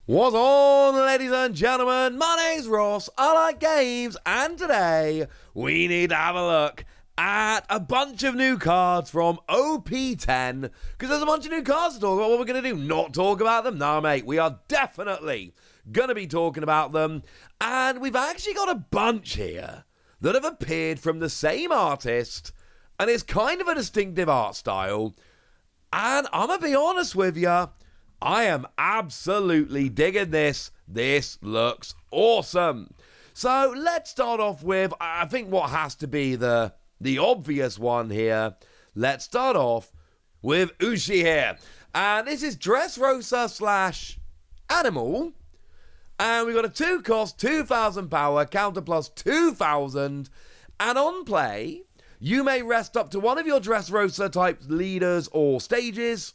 What's on, ladies and gentlemen? My name's Ross, I like games, and today we need to have a look at a bunch of new cards from Op-10, because there's a bunch of new cards to talk about. What we're going to do, not talk about them? No, mate, we are definitely going to be talking about them, and we've actually got a bunch here that have appeared from the same artist, and it's kind of a distinctive art style, and I'm going to be honest with you, I am absolutely digging this. This looks awesome. So let's start off with, I think what has to be the obvious one here. Let's start off with Ushi here. And this is Dressrosa / Animal. And we've got a 2-cost, 2,000 power, counter plus 2,000. And on play, you may rest up to one of your Dressrosa type leaders or stages.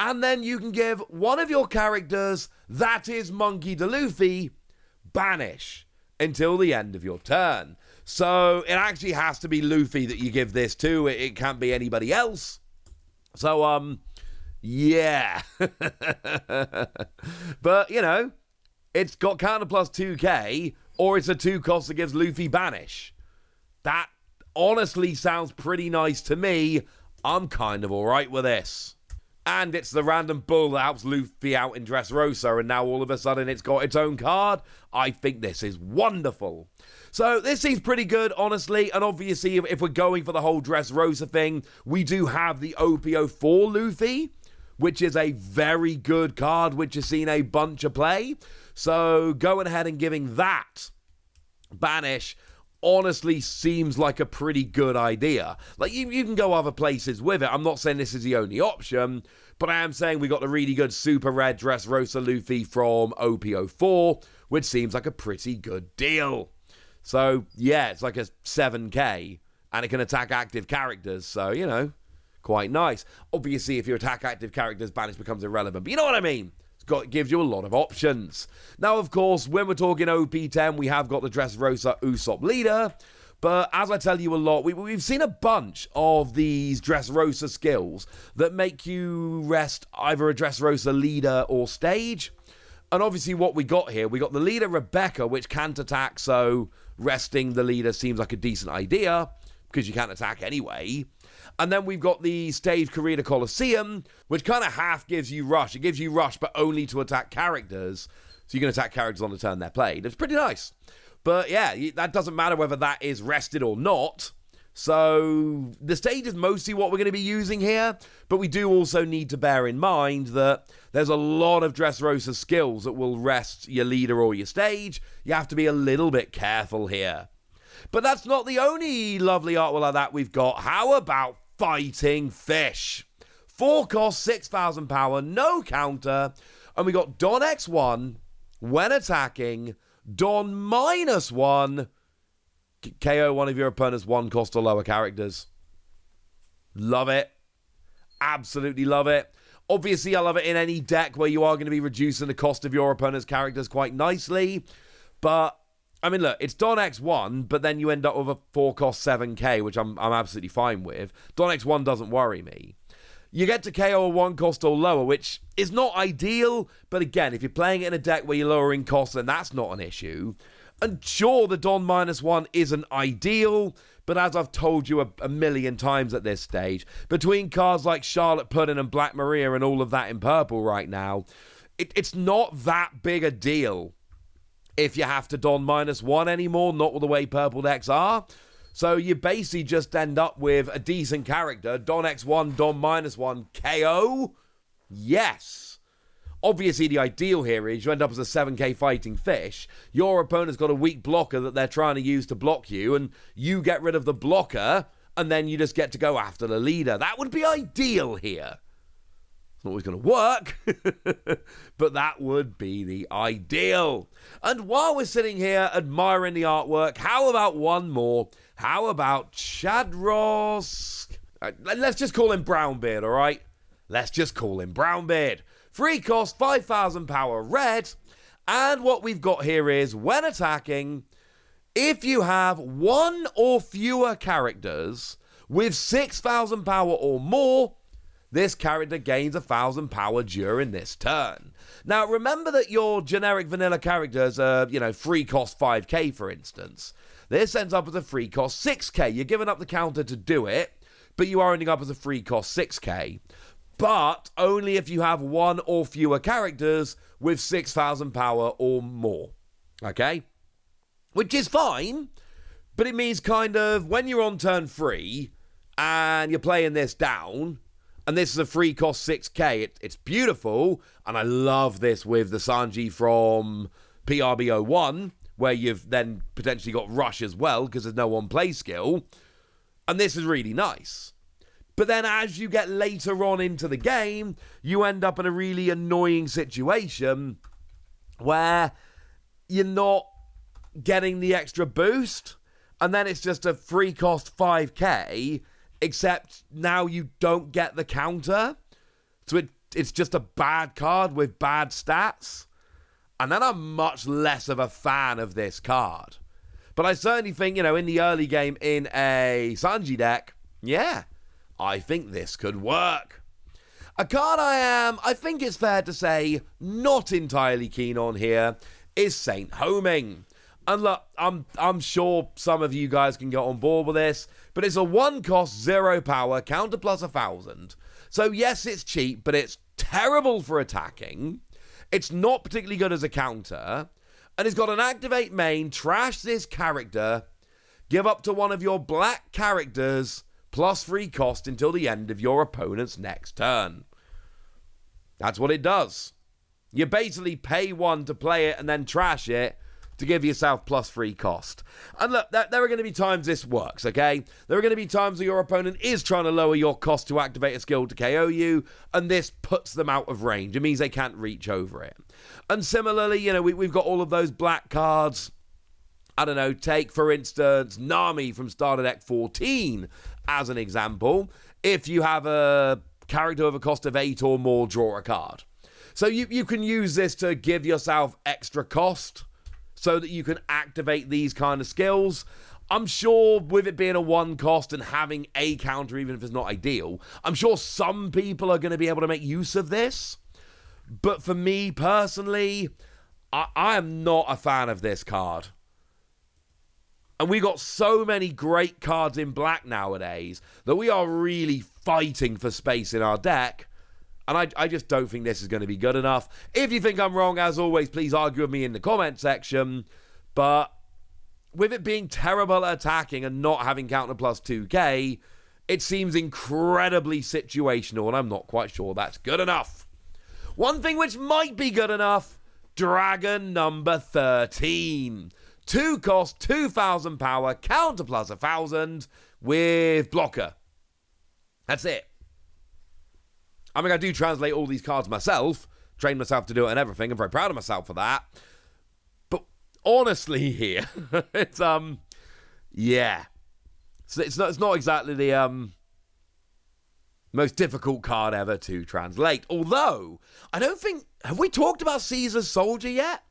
And then you can give one of your characters, that is Monkey D. Luffy, banish until the end of your turn. So it actually has to be Luffy that you give this to. It can't be anybody else. So, yeah. But, you know, it's got counter plus 2k, or it's a 2-cost that gives Luffy banish. That honestly sounds pretty nice to me. I'm kind of alright with this. And it's the random bull that helps Luffy out in Dressrosa, and now all of a sudden it's got its own card. I think this is wonderful. So this seems pretty good, honestly, and obviously if we're going for the whole Dressrosa thing, we do have the OP04 Luffy, which is a very good card, which has seen a bunch of play. So going ahead and giving that banish honestly seems like a pretty good idea. Like, you can go other places with it. I'm not saying this is the only option, but I am saying we got the really good super rare Dressrosa Luffy from OP04, which seems like a pretty good deal. So, yeah, it's like a 7k, and it can attack active characters, so, you know, quite nice. Obviously, if you attack active characters, banish becomes irrelevant, but you know what I mean? It gives you a lot of options. Now, of course, when we're talking OP-10, we have got the Dressrosa Usopp leader, but as I tell you a lot, we've seen a bunch of these Dressrosa skills that make you rest either a Dressrosa leader or stage. And obviously what we got here, we got the leader Rebecca, which can't attack, so resting the leader seems like a decent idea, because you can't attack anyway. And then we've got the stage Corrida Coliseum, which kind of half gives you rush. It gives you rush, but only to attack characters. So you can attack characters on the turn they're played. It's pretty nice. But yeah, that doesn't matter whether that is rested or not. So the stage is mostly what we're going to be using here. But we do also need to bear in mind that there's a lot of Dressrosa skills that will rest your leader or your stage. You have to be a little bit careful here. But that's not the only lovely artwork like that we've got. How about Fighting Fish? 4-cost, 6,000 power, no counter. And we got Don X1, when attacking, Don -1, KO one of your opponent's 1-cost or lower characters. Love it. Absolutely love it. Obviously, I love it in any deck where you are going to be reducing the cost of your opponent's characters quite nicely. But I mean, look, it's Don X1, but then you end up with a 4-cost 7k, which I'm absolutely fine with. Don X1 doesn't worry me. You get to KO a 1-cost or lower, which is not ideal, but again, if you're playing it in a deck where you're lowering costs, then that's not an issue. And sure, the Don -1 isn't ideal, but as I've told you a million times at this stage, between cards like Charlotte Puddin and Black Maria and all of that in purple right now, it's not that big a deal if you have to Don -1 anymore, not with the way purple decks are. So you basically just end up with a decent character, Don X1, Don -1, KO? Yes. Obviously the ideal here is you end up as a 7k Fighting Fish, your opponent's got a weak blocker that they're trying to use to block you, and you get rid of the blocker, and then you just get to go after the leader. That would be ideal here. It's not always going to work, but that would be the ideal. And while we're sitting here admiring the artwork, how about one more? How about Chadros? Let's just call him Brownbeard, all right? Let's just call him Brownbeard. 3-cost, 5,000 power, red. And what we've got here is, when attacking, if you have one or fewer characters with 6,000 power or more, this character gains 1,000 power during this turn. Now, remember that your generic vanilla characters are, free cost 5k, for instance. This ends up as a free cost 6k. You're giving up the counter to do it, but you are ending up as a free cost 6k. But only if you have one or fewer characters with 6,000 power or more. Okay? Which is fine, but it means kind of when you're on turn 3 and you're playing this down, and this is a free cost 6k, it's beautiful, and I love this with the Sanji from PRBO1, where you've then potentially got Rush as well, because there's no on-play skill, and this is really nice. But then as you get later on into the game, you end up in a really annoying situation where you're not getting the extra boost, and then it's just a free cost 5k, except now you don't get the counter. So it's just a bad card with bad stats. And then I'm much less of a fan of this card. But I certainly think, in the early game in a Sanji deck, yeah, I think this could work. A card I think it's fair to say, not entirely keen on here is Saint Homing. And look, I'm sure some of you guys can get on board with this, but it's a 1-cost 0 power counter plus 1,000. So yes, it's cheap, but it's terrible for attacking. It's not particularly good as a counter, and it's got an activate main, trash this character, give up to one of your black characters plus free cost until the end of your opponent's next turn. That's what it does. You basically pay 1 to play it and then trash it to give yourself plus free cost. And look, there are going to be times this works, okay? There are going to be times where your opponent is trying to lower your cost to activate a skill to KO you, and this puts them out of range. It means they can't reach over it. And similarly, we've got all of those black cards. I don't know, take, for instance, Nami from Starter Deck 14 as an example. If you have a character with a cost of 8 or more, draw a card. So you can use this to give yourself extra cost so that you can activate these kind of skills. I'm sure with it being a 1 cost and having a counter, even if it's not ideal, I'm sure some people are going to be able to make use of this. But for me personally, I am not a fan of this card. And we got so many great cards in black nowadays that we are really fighting for space in our deck. And I just don't think this is going to be good enough. If you think I'm wrong, as always, please argue with me in the comment section. But with it being terrible at attacking and not having counter plus 2k, it seems incredibly situational, and I'm not quite sure that's good enough. One thing which might be good enough, Dragon number 13. 2 cost, 2,000 power, counter plus 1,000 with blocker. That's it. I mean, I do translate all these cards myself, train myself to do it and everything. I'm very proud of myself for that. But honestly here, it's, yeah. So it's not exactly the, most difficult card ever to translate. Although, I don't think, have we talked about Caesar's Soldier yet?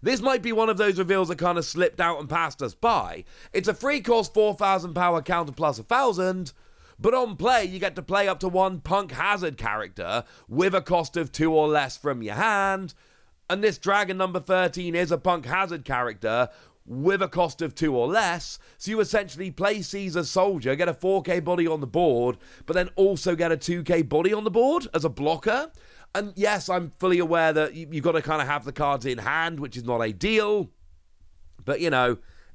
This might be one of those reveals that kind of slipped out and passed us by. It's a free cost 4,000 power counter plus 1,000, but on play, you get to play up to 1 Punk Hazard character with a cost of 2 or less from your hand. And this Dragon number 13 is a Punk Hazard character with a cost of 2 or less. So you essentially play Caesar Soldier, get a 4k body on the board, but then also get a 2k body on the board as a blocker. And yes, I'm fully aware that you've got to kind of have the cards in hand, which is not ideal. But,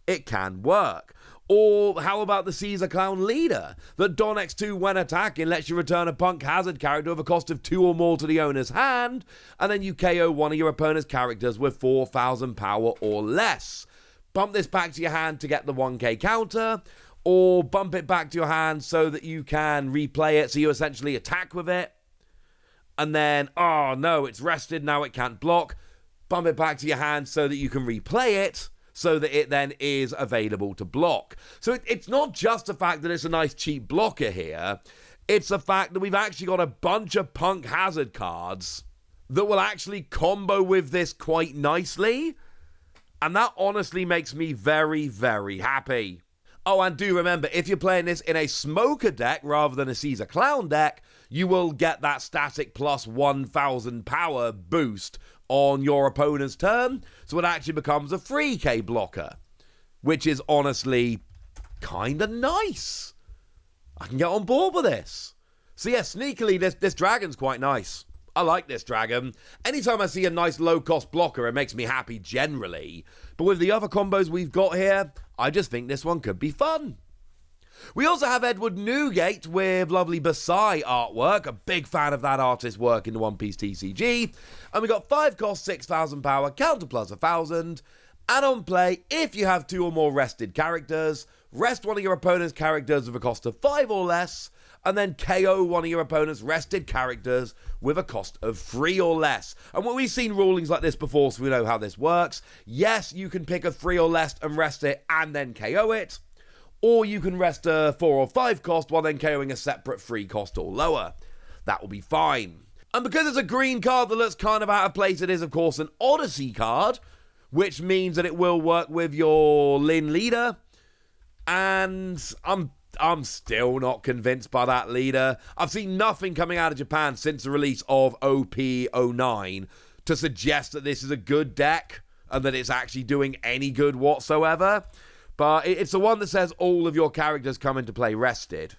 it can work. Or how about the Caesar Clown Leader? That Don X2, when attacking, lets you return a Punk Hazard character with a cost of 2 or more to the owner's hand, and then you KO one of your opponent's characters with 4,000 power or less. Bump this back to your hand to get the 1k counter, or bump it back to your hand so that you can replay it, so you essentially attack with it. And then, oh no, it's rested, now it can't block. Bump it back to your hand so that you can replay it, so that it then is available to block. So it's not just the fact that it's a nice cheap blocker here, it's the fact that we've actually got a bunch of Punk Hazard cards that will actually combo with this quite nicely, and that honestly makes me very, very happy. Oh, and do remember, if you're playing this in a Smoker deck rather than a Caesar Clown deck, you will get that static plus 1,000 power boost on your opponent's turn, so it actually becomes a 3k blocker, which is honestly kind of nice. I can get on board with this. So yeah, sneakily, this dragon's quite nice. I like this dragon. Anytime I see a nice low-cost blocker, it makes me happy generally. But with the other combos we've got here, I just think this one could be fun. We also have Edward Newgate with lovely Basai artwork. A big fan of that artist's work in the One Piece TCG. And we got 5 cost, 6,000 power, counter plus 1,000. And on play, if you have 2 or more rested characters, rest one of your opponent's characters with a cost of 5 or less, and then KO one of your opponent's rested characters with a cost of 3 or less. And we've seen rulings like this before, so we know how this works. Yes, you can pick a 3 or less and rest it and then KO it. Or you can rest a 4 or 5 cost while then KOing a separate 3 cost or lower. That will be fine. And because it's a green card that looks kind of out of place, it is of course an Odyssey card, which means that it will work with your Lin leader. And I'm still not convinced by that leader. I've seen nothing coming out of Japan since the release of OP09 to suggest that this is a good deck and that it's actually doing any good whatsoever. But it's the one that says all of your characters come into play rested,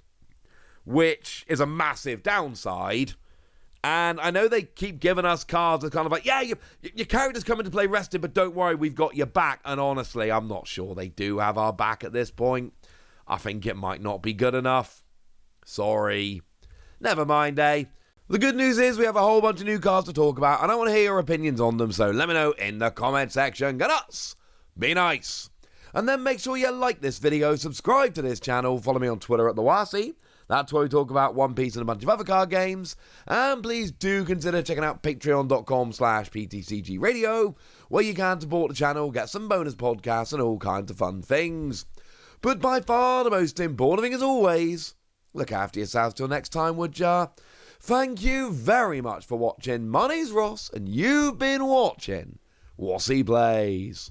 which is a massive downside. And I know they keep giving us cards that kind of like, yeah, your characters come into play rested, but don't worry, we've got your back. And honestly, I'm not sure they do have our back at this point. I think it might not be good enough. Sorry. Never mind, eh? The good news is we have a whole bunch of new cards to talk about, and I want to hear your opinions on them, so let me know in the comment section. Get us! Be nice! And then make sure you like this video, subscribe to this channel, follow me on Twitter at TheWasi. That's where we talk about One Piece and a bunch of other card games. And please do consider checking out patreon.com/PTCG Radio, where you can support the channel, get some bonus podcasts, and all kinds of fun things. But by far the most important thing, as always, look after yourselves till next time, would ya? Thank you very much for watching. My name's Ross, and you've been watching Wasi Plays.